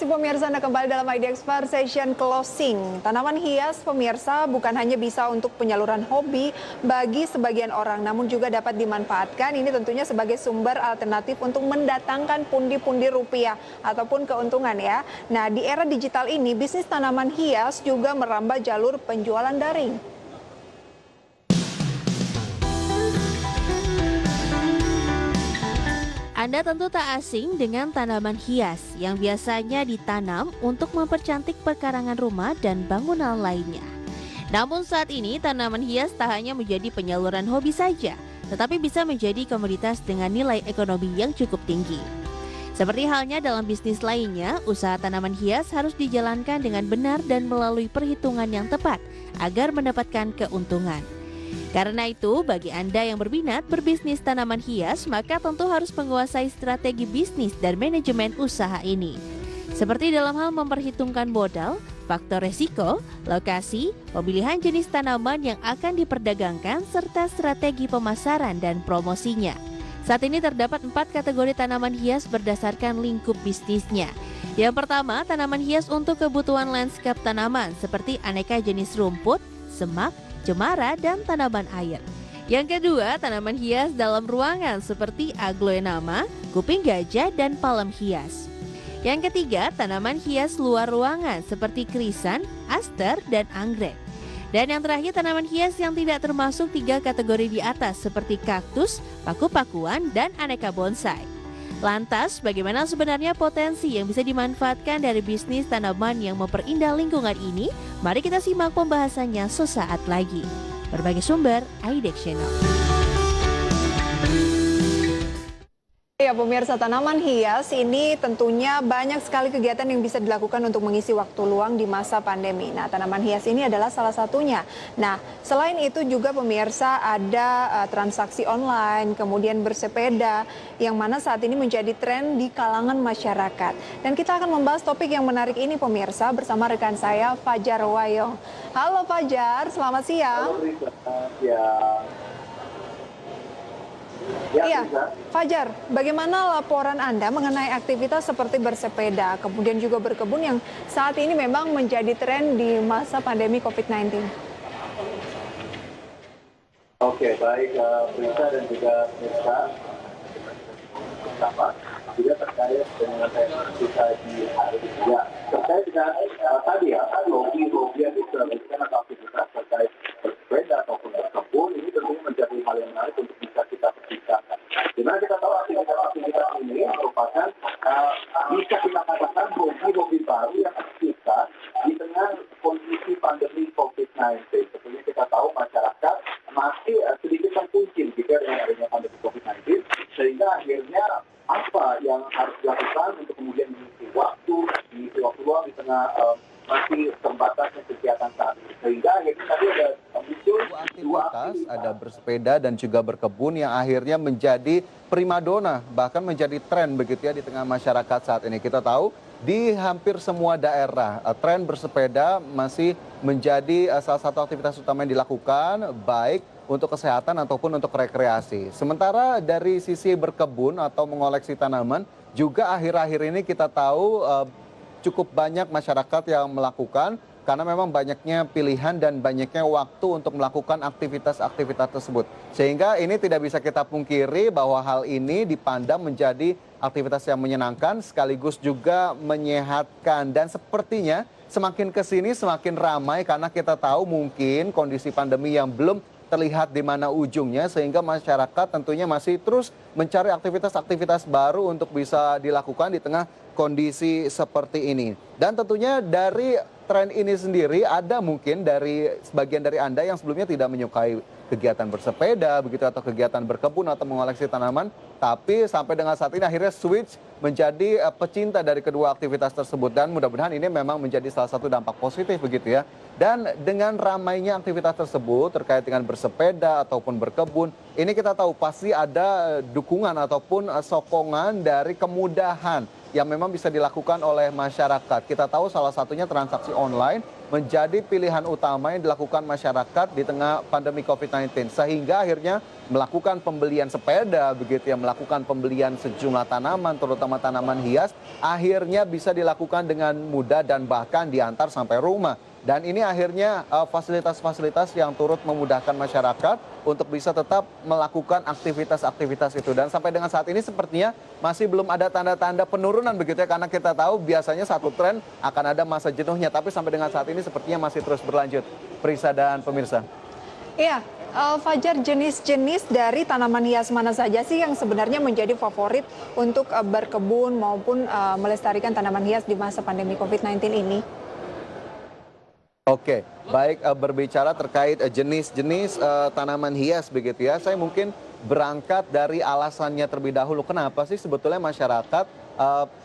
kasih pemirsa, Anda kembali dalam ID Expert Session Closing. Tanaman hias pemirsa bukan hanya bisa untuk penyaluran hobi bagi sebagian orang, namun juga dapat dimanfaatkan ini tentunya sebagai sumber alternatif untuk mendatangkan pundi-pundi rupiah ataupun keuntungan ya. Nah, di era digital ini bisnis tanaman hias juga merambah jalur penjualan daring. Anda tentu tak asing dengan tanaman hias yang biasanya ditanam untuk mempercantik perkarangan rumah dan bangunan lainnya. Namun saat ini tanaman hias tak hanya menjadi penyaluran hobi saja, tetapi bisa menjadi komoditas dengan nilai ekonomi yang cukup tinggi. Seperti halnya dalam bisnis lainnya, usaha tanaman hias harus dijalankan dengan benar dan melalui perhitungan yang tepat agar mendapatkan keuntungan. Karena itu, bagi Anda yang berminat berbisnis tanaman hias, maka tentu harus menguasai strategi bisnis dan manajemen usaha ini. Seperti dalam hal memperhitungkan modal, faktor resiko, lokasi, pemilihan jenis tanaman yang akan diperdagangkan, serta strategi pemasaran dan promosinya. Saat ini terdapat 4 kategori tanaman hias berdasarkan lingkup bisnisnya. Yang pertama, tanaman hias untuk kebutuhan landscape tanaman seperti aneka jenis rumput, semak, cemara, dan tanaman air. Yang kedua, tanaman hias dalam ruangan seperti agloenama, kuping gajah, dan palem hias. Yang ketiga, tanaman hias luar ruangan seperti krisan, aster, dan anggrek. Dan yang terakhir, tanaman hias yang tidak termasuk 3 kategori di atas seperti kaktus, paku-pakuan, dan aneka bonsai. Lantas, bagaimana sebenarnya potensi yang bisa dimanfaatkan dari bisnis tanaman yang memperindah lingkungan ini? Mari kita simak pembahasannya sesaat lagi. Berbagai sumber, IDEX Channel. Ya pemirsa, tanaman hias ini tentunya banyak sekali kegiatan yang bisa dilakukan untuk mengisi waktu luang di masa pandemi. Nah, tanaman hias ini adalah salah satunya. Nah, selain itu juga pemirsa ada transaksi online, kemudian bersepeda, yang mana saat ini menjadi tren di kalangan masyarakat. Dan kita akan membahas topik yang menarik ini pemirsa bersama rekan saya Fajar Wayong. Halo Fajar, selamat siang. Halo Risa, ya. Iya, Fajar, bagaimana laporan Anda mengenai aktivitas seperti bersepeda, kemudian juga berkebun yang saat ini memang menjadi tren di masa pandemi COVID-19? Oke, baik Risa dan juga Risa, bersama juga terkait dengan tema kita di hari ini. Ya, terkait dengan tadi ya, hobi-hobi yang dilakukan atau aktivitas terkait bersepeda ataupun berkebun, ini tentunya menjadi hal yang menarik untuk bisa kita perbincangkan. Dimana kita tahu aktivitas ini merupakan bisa kita katakan hobi-hobi baru yang kita di tengah kondisi pandemi COVID-19. Seperti kita tahu masyarakat masih sedikit terkunci jika dengan adanya pandemi COVID-19, sehingga akhirnya apa yang harus dilakukan untuk kemudian mengisi waktu luang di tengah masih terbatasnya kegiatan saat ini. Sehingga akhirnya tadi ada muncul dua aktivitas, ada bersepeda dan juga berkebun yang akhirnya menjadi primadona, bahkan menjadi tren begitu ya di tengah masyarakat saat ini. Kita tahu di hampir semua daerah tren bersepeda masih menjadi salah satu aktivitas utama yang dilakukan, baik untuk kesehatan ataupun untuk rekreasi. Sementara dari sisi berkebun atau mengoleksi tanaman, juga akhir-akhir ini kita tahu cukup banyak masyarakat yang melakukan karena memang banyaknya pilihan dan banyaknya waktu untuk melakukan aktivitas-aktivitas tersebut. Sehingga ini tidak bisa kita pungkiri bahwa hal ini dipandang menjadi aktivitas yang menyenangkan sekaligus juga menyehatkan. Dan sepertinya semakin kesini semakin ramai karena kita tahu mungkin kondisi pandemi yang belum terlihat di mana ujungnya, sehingga masyarakat tentunya masih terus mencari aktivitas-aktivitas baru untuk bisa dilakukan di tengah kondisi seperti ini. Dan tentunya dari tren ini sendiri ada mungkin dari sebagian dari Anda yang sebelumnya tidak menyukai kegiatan bersepeda begitu atau kegiatan berkebun atau mengoleksi tanaman, tapi sampai dengan saat ini akhirnya switch menjadi pecinta dari kedua aktivitas tersebut, dan mudah-mudahan ini memang menjadi salah satu dampak positif begitu ya. Dan dengan ramainya aktivitas tersebut terkait dengan bersepeda ataupun berkebun, ini kita tahu pasti ada dukungan ataupun sokongan dari kemudahan yang memang bisa dilakukan oleh masyarakat. Kita tahu salah satunya transaksi online menjadi pilihan utama yang dilakukan masyarakat di tengah pandemi COVID-19. Sehingga akhirnya melakukan pembelian sepeda, begitu ya, melakukan pembelian sejumlah tanaman, terutama tanaman hias, akhirnya bisa dilakukan dengan mudah dan bahkan diantar sampai rumah. Dan ini akhirnya fasilitas-fasilitas yang turut memudahkan masyarakat untuk bisa tetap melakukan aktivitas-aktivitas itu. Dan sampai dengan saat ini sepertinya masih belum ada tanda-tanda penurunan begitu ya. Karena kita tahu biasanya satu tren akan ada masa jenuhnya. Tapi sampai dengan saat ini sepertinya masih terus berlanjut. Prisa dan pemirsa. Iya, Fajar, jenis-jenis dari tanaman hias mana saja sih yang sebenarnya menjadi favorit untuk berkebun maupun melestarikan tanaman hias di masa pandemi COVID-19 ini? Oke, baik, berbicara terkait jenis-jenis tanaman hias begitu ya, saya mungkin berangkat dari alasannya terlebih dahulu. Kenapa sih sebetulnya masyarakat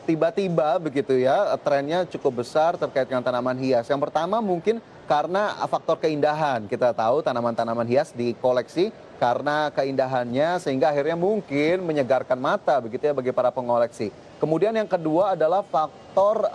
tiba-tiba begitu ya trennya cukup besar terkait dengan tanaman hias? Yang pertama mungkin karena faktor keindahan. Kita tahu tanaman-tanaman hias dikoleksi karena keindahannya sehingga akhirnya mungkin menyegarkan mata begitu ya bagi para pengoleksi. Kemudian yang kedua adalah faktor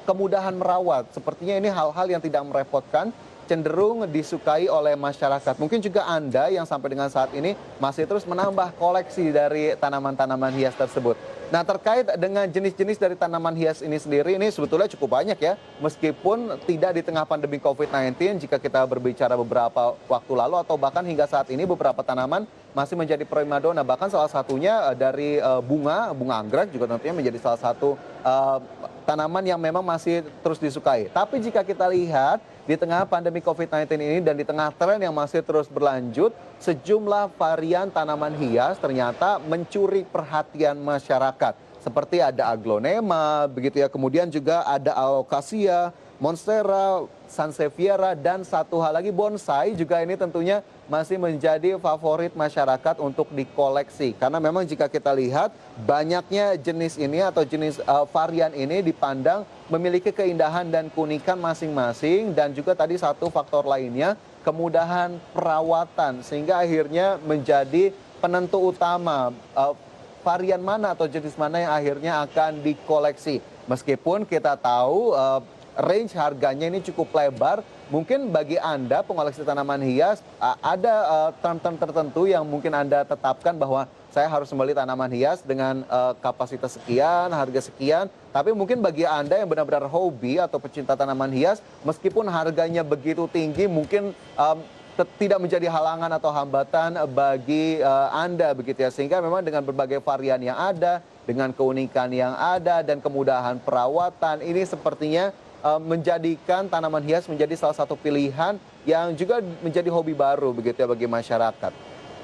kemudahan merawat. Sepertinya ini hal-hal yang tidak merepotkan, cenderung disukai oleh masyarakat. Mungkin juga Anda yang sampai dengan saat ini masih terus menambah koleksi dari tanaman-tanaman hias tersebut. Nah, terkait dengan jenis-jenis dari tanaman hias ini sendiri, ini sebetulnya cukup banyak ya. Meskipun tidak di tengah pandemi COVID-19, jika kita berbicara beberapa waktu lalu atau bahkan hingga saat ini beberapa tanaman masih menjadi primadona. Bahkan salah satunya dari bunga anggrek juga tentunya menjadi salah satu tanaman yang memang masih terus disukai. Tapi jika kita lihat di tengah pandemi COVID-19 ini dan di tengah tren yang masih terus berlanjut, sejumlah varian tanaman hias ternyata mencuri perhatian masyarakat. Seperti ada aglonema, begitu ya. Kemudian juga ada alocasia, monstera, sansevieria, dan satu hal lagi bonsai juga ini tentunya masih menjadi favorit masyarakat untuk dikoleksi. Karena memang jika kita lihat banyaknya jenis ini atau jenis varian ini dipandang memiliki keindahan dan keunikan masing-masing. Dan juga tadi satu faktor lainnya, kemudahan perawatan. Sehingga akhirnya menjadi penentu utama varian mana atau jenis mana yang akhirnya akan dikoleksi. Meskipun kita tahu range harganya ini cukup lebar, mungkin bagi Anda pengoleksi tanaman hias ada term-term tertentu yang mungkin Anda tetapkan bahwa saya harus membeli tanaman hias dengan kapasitas sekian, harga sekian. Tapi mungkin bagi Anda yang benar-benar hobi atau pecinta tanaman hias, meskipun harganya begitu tinggi, mungkin tidak menjadi halangan atau hambatan bagi Anda begitu ya. Sehingga memang dengan berbagai varian yang ada, dengan keunikan yang ada dan kemudahan perawatan, ini sepertinya menjadikan tanaman hias menjadi salah satu pilihan yang juga menjadi hobi baru begitu ya bagi masyarakat.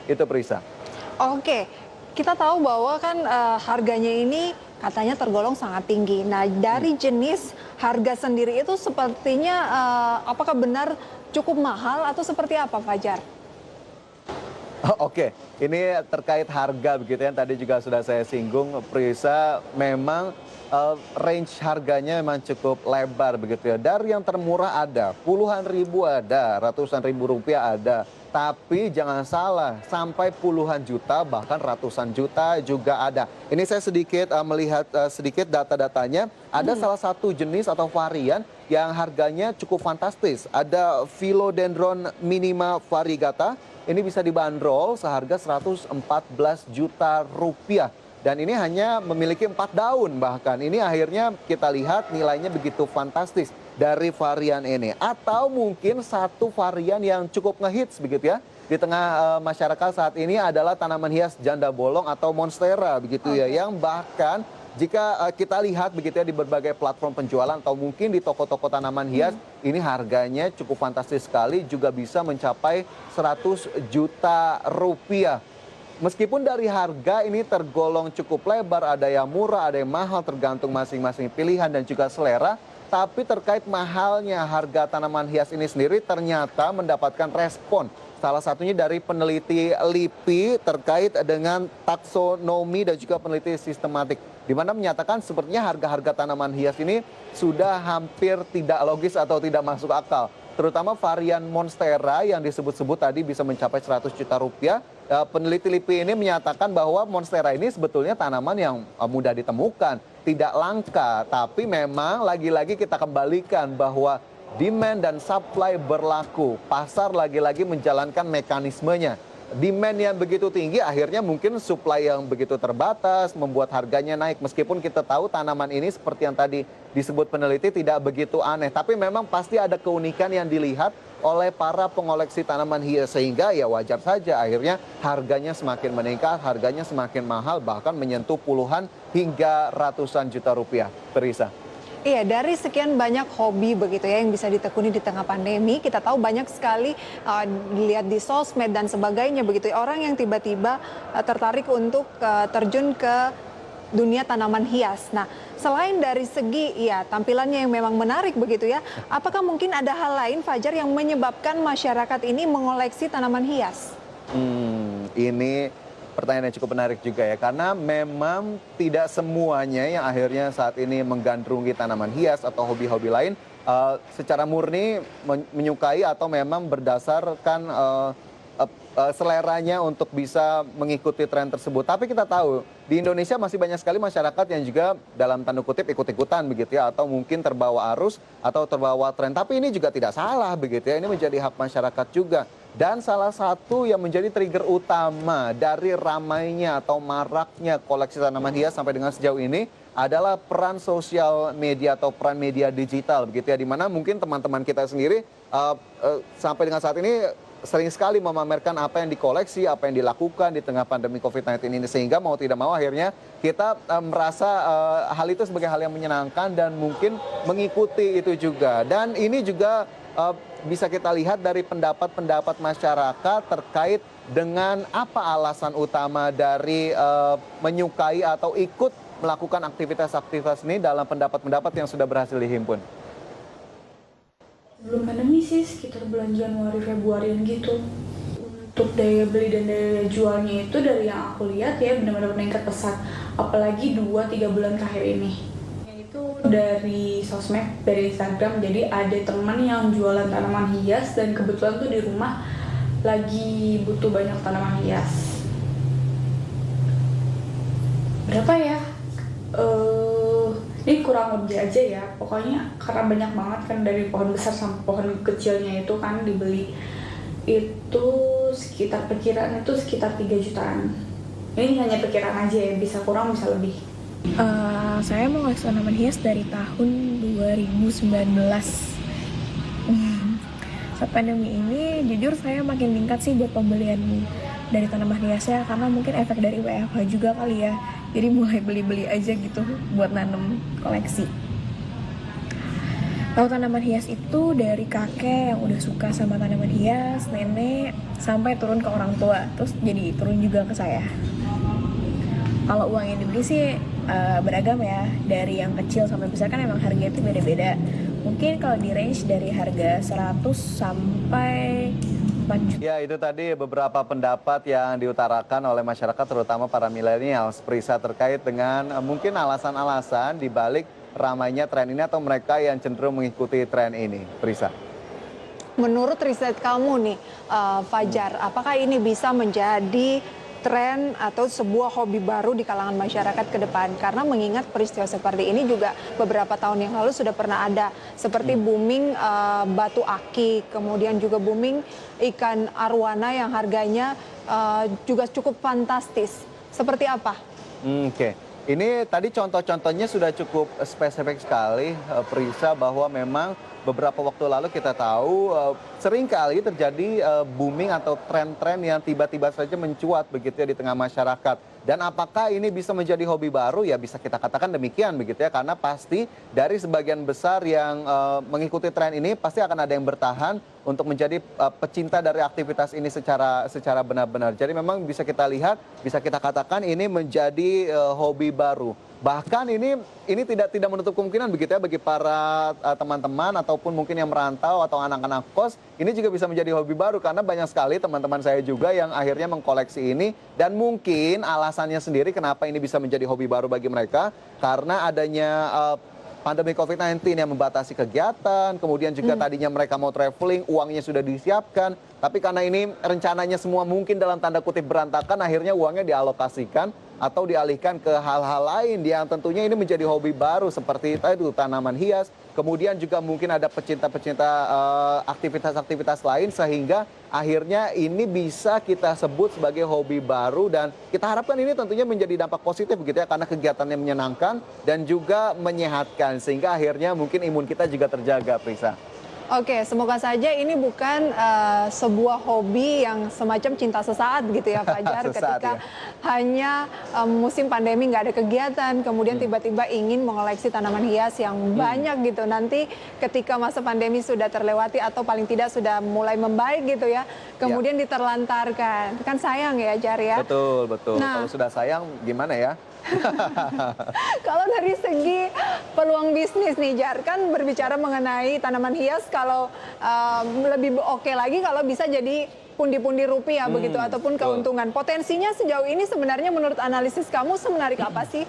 Itu Prisa. Oke, kita tahu bahwa kan harganya ini katanya tergolong sangat tinggi. Nah, dari jenis harga sendiri itu sepertinya apakah benar cukup mahal atau seperti apa, Fajar? Oke, ini terkait harga begitu ya, tadi juga sudah saya singgung, Prisa, memang range harganya memang cukup lebar begitu ya. Dari yang termurah ada, puluhan ribu ada, ratusan ribu rupiah ada. Tapi jangan salah, sampai puluhan juta bahkan ratusan juta juga ada. Ini saya sedikit melihat sedikit data-datanya. Ada salah satu jenis atau varian yang harganya cukup fantastis. Ada Philodendron minima variegata. Ini bisa dibanderol seharga 114 juta rupiah. Dan ini hanya memiliki 4 daun bahkan. Ini akhirnya kita lihat nilainya begitu fantastis dari varian ini. Atau mungkin satu varian yang cukup ngehits begitu ya di tengah masyarakat saat ini adalah tanaman hias janda bolong atau monstera begitu ya. Yang bahkan jika kita lihat begitu ya di berbagai platform penjualan atau mungkin di toko-toko tanaman hias, ini harganya cukup fantastis sekali, juga bisa mencapai 100 juta rupiah. Meskipun dari harga ini tergolong cukup lebar, ada yang murah, ada yang mahal, tergantung masing-masing pilihan dan juga selera. Tapi terkait mahalnya harga tanaman hias ini sendiri ternyata mendapatkan respon. Salah satunya dari peneliti LIPI terkait dengan taksonomi dan juga peneliti sistematik. Di mana menyatakan sepertinya harga-harga tanaman hias ini sudah hampir tidak logis atau tidak masuk akal. Terutama varian monstera yang disebut-sebut tadi bisa mencapai 100 juta rupiah. Peneliti LIPI ini menyatakan bahwa monstera ini sebetulnya tanaman yang mudah ditemukan, tidak langka. Tapi memang lagi-lagi kita kembalikan bahwa demand dan supply berlaku. Pasar lagi-lagi menjalankan mekanismenya. Demand yang begitu tinggi akhirnya mungkin supply yang begitu terbatas membuat harganya naik. Meskipun kita tahu tanaman ini seperti yang tadi disebut peneliti tidak begitu aneh. Tapi memang pasti ada keunikan yang dilihat oleh para pengoleksi tanaman hias. Sehingga ya wajar saja akhirnya harganya semakin meningkat, harganya semakin mahal bahkan menyentuh puluhan hingga ratusan juta rupiah. Terisa. Iya, dari sekian banyak hobi begitu ya yang bisa ditekuni di tengah pandemi, kita tahu banyak sekali dilihat di sosmed dan sebagainya begitu ya, orang yang tiba-tiba tertarik untuk terjun ke dunia tanaman hias. Nah, selain dari segi ya tampilannya yang memang menarik begitu ya, apakah mungkin ada hal lain Fajar yang menyebabkan masyarakat ini mengoleksi tanaman hias? Ini pertanyaan yang cukup menarik juga ya, karena memang tidak semuanya yang akhirnya saat ini menggandrungi tanaman hias atau hobi-hobi lain secara murni menyukai atau memang berdasarkan seleranya untuk bisa mengikuti tren tersebut. Tapi kita tahu di Indonesia masih banyak sekali masyarakat yang juga dalam tanda kutip ikut-ikutan begitu ya, atau mungkin terbawa arus atau terbawa tren. Tapi ini juga tidak salah begitu ya, ini menjadi hak masyarakat juga. Dan salah satu yang menjadi trigger utama dari ramainya atau maraknya koleksi tanaman hias sampai dengan sejauh ini adalah peran sosial media atau peran media digital begitu ya, di mana mungkin teman-teman kita sendiri sampai dengan saat ini sering sekali memamerkan apa yang dikoleksi, apa yang dilakukan di tengah pandemi COVID-19 ini, sehingga mau tidak mau akhirnya kita merasa hal itu sebagai hal yang menyenangkan dan mungkin mengikuti itu juga. Dan ini juga bisa kita lihat dari pendapat-pendapat masyarakat terkait dengan apa alasan utama dari menyukai atau ikut melakukan aktivitas-aktivitas ini dalam pendapat-pendapat yang sudah berhasil dihimpun. Belum pandemi sih, sekitar bulan Januari Februarian gitu. Untuk daya beli dan daya jualnya itu dari yang aku lihat ya benar-benar meningkat pesat. Apalagi 2-3 bulan terakhir ini. Itu dari sosmed, dari Instagram. Jadi ada teman yang jualan tanaman hias dan kebetulan tuh di rumah lagi butuh banyak tanaman hias. Berapa ya? Ini kurang lebih aja ya, pokoknya karena banyak banget kan dari pohon besar sampai pohon kecilnya itu kan dibeli. Itu sekitar perkiraan itu sekitar 3 jutaan. Ini hanya perkiraan aja ya, bisa kurang bisa lebih. Saya mengoleksi tanaman hias dari tahun 2019. Saat pandemi ini jujur saya makin meningkat sih buat pembelian dari tanaman hiasnya, karena mungkin efek dari WFH juga kali ya. Jadi mulai beli-beli aja gitu buat nanam koleksi. Tahu tanaman hias itu dari kakek yang udah suka sama tanaman hias, nenek, sampai turun ke orang tua, terus jadi turun juga ke saya. Kalau uang yang dibeli sih beragam ya, dari yang kecil sampai besar kan emang harganya itu beda-beda. Mungkin kalau di range dari harga 100 sampai 4 juta. Ya, itu tadi beberapa pendapat yang diutarakan oleh masyarakat terutama para milenial Prisa terkait dengan mungkin alasan-alasan di balik ramainya tren ini atau mereka yang cenderung mengikuti tren ini. Prisa. Menurut riset kamu nih, Fajar, apakah ini bisa menjadi tren atau sebuah hobi baru di kalangan masyarakat ke depan? Karena mengingat peristiwa seperti ini juga beberapa tahun yang lalu sudah pernah ada, seperti booming batu akik, kemudian juga booming ikan arwana yang harganya juga cukup fantastis. Seperti apa? Oke. Ini tadi contoh-contohnya sudah cukup spesifik sekali, Prisa, bahwa memang beberapa waktu lalu kita tahu seringkali terjadi booming atau tren-tren yang tiba-tiba saja mencuat begitu ya di tengah masyarakat. Dan apakah ini bisa menjadi hobi baru? Ya bisa kita katakan demikian begitu ya, karena pasti dari sebagian besar yang mengikuti tren ini pasti akan ada yang bertahan untuk menjadi pecinta dari aktivitas ini secara benar-benar. Jadi memang bisa kita lihat, bisa kita katakan ini menjadi hobi baru. Bahkan ini tidak menutup kemungkinan begitu ya bagi para teman-teman ataupun mungkin yang merantau atau anak-anak kos, ini juga bisa menjadi hobi baru karena banyak sekali teman-teman saya juga yang akhirnya mengkoleksi ini, dan mungkin alasannya sendiri kenapa ini bisa menjadi hobi baru bagi mereka karena adanya pandemi COVID-19 yang membatasi kegiatan, kemudian juga tadinya mereka mau traveling, uangnya sudah disiapkan, Tapi karena ini rencananya semua mungkin dalam tanda kutip berantakan, akhirnya uangnya dialokasikan atau dialihkan ke hal-hal lain yang tentunya ini menjadi hobi baru seperti tadi tanaman hias. Kemudian juga mungkin ada pecinta-pecinta aktivitas-aktivitas lain sehingga akhirnya ini bisa kita sebut sebagai hobi baru dan kita harapkan ini tentunya menjadi dampak positif gitu ya karena kegiatannya menyenangkan dan juga menyehatkan sehingga akhirnya mungkin imun kita juga terjaga, Prisa. Oke, semoga saja ini bukan sebuah hobi yang semacam cinta sesaat gitu ya Fajar, Sesaat, ketika ya. hanya musim pandemi nggak ada kegiatan, kemudian tiba-tiba ingin mengoleksi tanaman hias yang banyak gitu. Nanti ketika masa pandemi sudah terlewati atau paling tidak sudah mulai membaik gitu ya, kemudian diterlantarkan. Kan sayang ya Jar ya. Betul, betul. Nah. Kalau sudah sayang gimana ya? Kalau dari segi peluang bisnis nih Jar, kan berbicara mengenai tanaman hias kalau lebih oke lagi kalau bisa jadi pundi-pundi rupiah begitu ataupun betul. keuntungan. Potensinya sejauh ini sebenarnya menurut analisis kamu semenarik apa sih?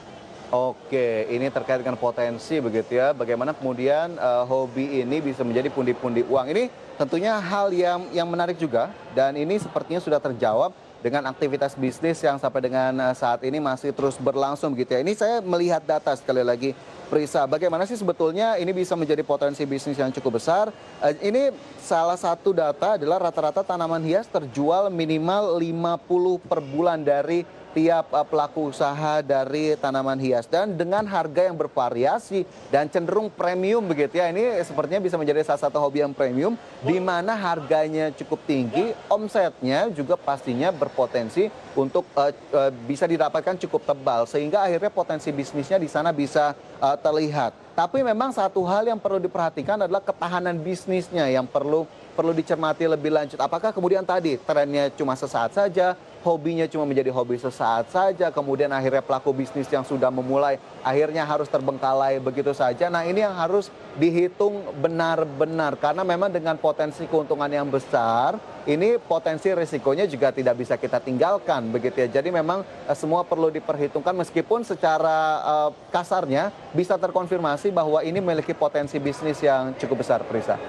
Oke, ini terkait dengan potensi begitu ya. Bagaimana kemudian hobi ini bisa menjadi pundi-pundi uang. Ini tentunya hal yang menarik juga dan ini sepertinya sudah terjawab dengan aktivitas bisnis yang sampai dengan saat ini masih terus berlangsung begitu ya. Ini saya melihat data sekali lagi, Prisa. Bagaimana sih sebetulnya ini bisa menjadi potensi bisnis yang cukup besar? Ini salah satu data adalah rata-rata tanaman hias terjual minimal 50 per bulan dari tiap pelaku usaha dari tanaman hias dan dengan harga yang bervariasi dan cenderung premium begitu ya. Ini sepertinya bisa menjadi salah satu hobi yang premium di mana harganya cukup tinggi, omsetnya juga pastinya berpotensi untuk bisa didapatkan cukup tebal sehingga akhirnya potensi bisnisnya di sana bisa terlihat. Tapi memang satu hal yang perlu diperhatikan adalah ketahanan bisnisnya yang perlu dicermati lebih lanjut. Apakah kemudian tadi trennya cuma sesaat saja, hobinya cuma menjadi hobi sesaat saja, kemudian akhirnya pelaku bisnis yang sudah memulai akhirnya harus terbengkalai begitu saja. Nah ini yang harus dihitung benar-benar karena memang dengan potensi keuntungan yang besar, ini potensi risikonya juga tidak bisa kita tinggalkan begitu ya. Jadi memang semua perlu diperhitungkan meskipun secara kasarnya bisa terkonfirmasi bahwa ini memiliki potensi bisnis yang cukup besar, Prisa.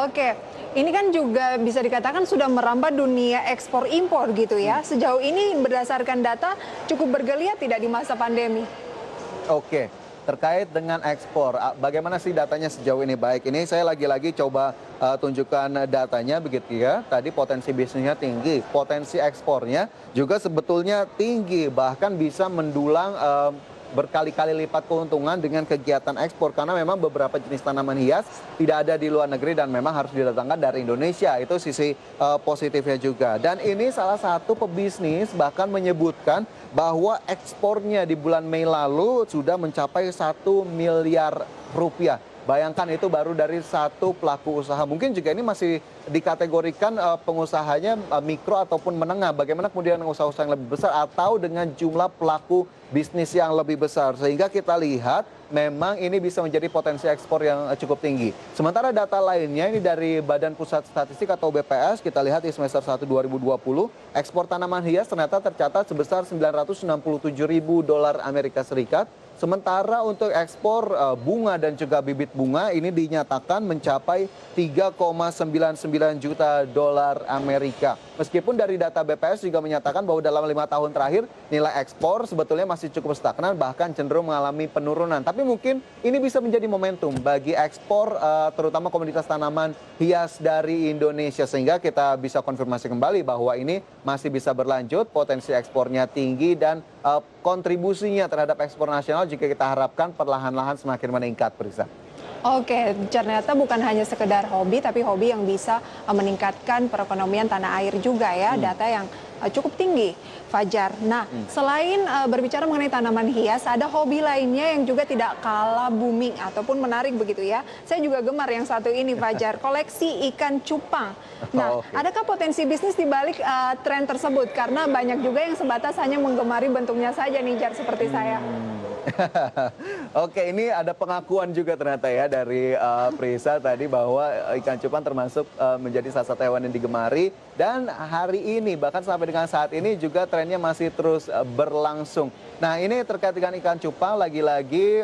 Oke, ini kan juga bisa dikatakan sudah merambah dunia ekspor impor gitu ya. Sejauh ini berdasarkan data cukup bergeliat tidak di masa pandemi? Oke, terkait dengan ekspor, bagaimana sih datanya sejauh ini? Baik, ini saya lagi-lagi coba tunjukkan datanya begitu ya. Tadi potensi bisnisnya tinggi, potensi ekspornya juga sebetulnya tinggi, bahkan bisa mendulang berkali-kali lipat keuntungan dengan kegiatan ekspor karena memang beberapa jenis tanaman hias tidak ada di luar negeri dan memang harus didatangkan dari Indonesia. Itu sisi positifnya juga. Dan ini salah satu pebisnis bahkan menyebutkan bahwa ekspornya di bulan Mei lalu sudah mencapai 1 miliar rupiah. Bayangkan itu baru dari satu pelaku usaha. Mungkin juga ini masih dikategorikan pengusahanya mikro ataupun menengah. Bagaimana kemudian usaha-usaha yang lebih besar atau dengan jumlah pelaku bisnis yang lebih besar. Sehingga kita lihat memang ini bisa menjadi potensi ekspor yang cukup tinggi. Sementara data lainnya ini dari Badan Pusat Statistik atau BPS, kita lihat di semester 1 2020, ekspor tanaman hias ternyata tercatat sebesar 967.000 dolar Amerika Serikat. Sementara untuk ekspor bunga dan juga bibit bunga ini dinyatakan mencapai 3,99 juta dolar Amerika. Meskipun dari data BPS juga menyatakan bahwa dalam 5 tahun terakhir nilai ekspor sebetulnya masih cukup stagnan bahkan cenderung mengalami penurunan. Tapi mungkin ini bisa menjadi momentum bagi ekspor terutama komoditas tanaman hias dari Indonesia. Sehingga kita bisa konfirmasi kembali bahwa ini masih bisa berlanjut, potensi ekspornya tinggi dan kontribusinya terhadap ekspor nasional jika kita harapkan perlahan-lahan semakin meningkat, Prisa. Oke, ternyata bukan hanya sekedar hobi, tapi hobi yang bisa meningkatkan perekonomian tanah air juga ya, data yang cukup tinggi, Fajar. Nah, selain berbicara mengenai tanaman hias, ada hobi lainnya yang juga tidak kalah booming ataupun menarik begitu ya. Saya juga gemar yang satu ini, Fajar, koleksi ikan cupang. Nah, adakah potensi bisnis di balik tren tersebut? Karena banyak juga yang sebatas hanya menggemari bentuknya saja nih, Jar, seperti saya. Oke, ini ada pengakuan juga ternyata ya dari Prisa tadi bahwa ikan cupang termasuk menjadi salah satu hewan yang digemari dan hari ini bahkan sampai dengan saat ini juga trennya masih terus berlangsung. Nah, ini terkait dengan ikan cupang lagi-lagi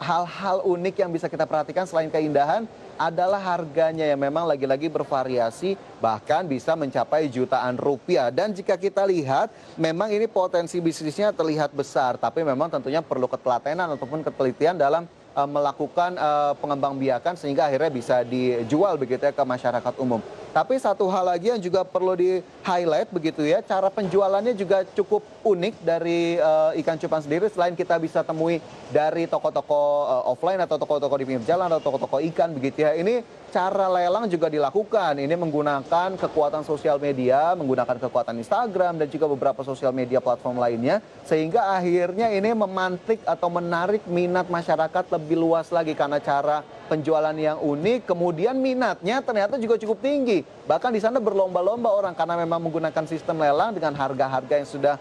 hal-hal unik yang bisa kita perhatikan selain keindahan, adalah harganya yang memang lagi-lagi bervariasi, bahkan bisa mencapai jutaan rupiah. Dan jika kita lihat, memang ini potensi bisnisnya terlihat besar, tapi memang tentunya perlu ketelatenan ataupun ketelitian dalam melakukan pengembangbiakan sehingga akhirnya bisa dijual begitu ya ke masyarakat umum. Tapi satu hal lagi yang juga perlu di-highlight begitu ya, cara penjualannya juga cukup unik dari ikan cupang sendiri. Selain kita bisa temui dari toko-toko offline atau toko-toko di pinggir jalan atau toko-toko ikan begitu ya. Ini cara lelang juga dilakukan. Ini menggunakan kekuatan sosial media, menggunakan kekuatan Instagram dan juga beberapa sosial media platform lainnya. Sehingga akhirnya ini memantik atau menarik minat masyarakat lebih luas lagi karena cara penjualan yang unik, kemudian minatnya ternyata juga cukup tinggi. Bahkan di sana berlomba-lomba orang karena memang menggunakan sistem lelang dengan harga-harga yang sudah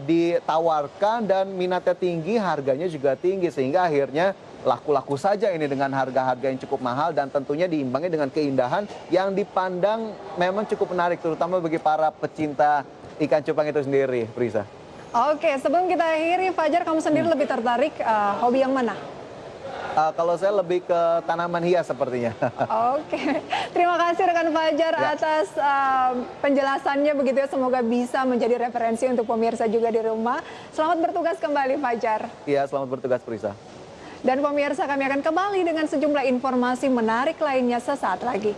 ditawarkan dan minatnya tinggi, harganya juga tinggi sehingga akhirnya laku-laku saja ini dengan harga-harga yang cukup mahal dan tentunya diimbangi dengan keindahan yang dipandang memang cukup menarik terutama bagi para pecinta ikan cupang itu sendiri, Prisa. Oke, sebelum kita akhiri, Fajar, kamu sendiri lebih tertarik hobi yang mana? Kalau saya lebih ke tanaman hias sepertinya. Oke, terima kasih rekan Fajar atas penjelasannya begitu ya. Semoga bisa menjadi referensi untuk pemirsa juga di rumah. Selamat bertugas kembali, Fajar. Iya, selamat bertugas, Prisa. Dan pemirsa, kami akan kembali dengan sejumlah informasi menarik lainnya sesaat lagi.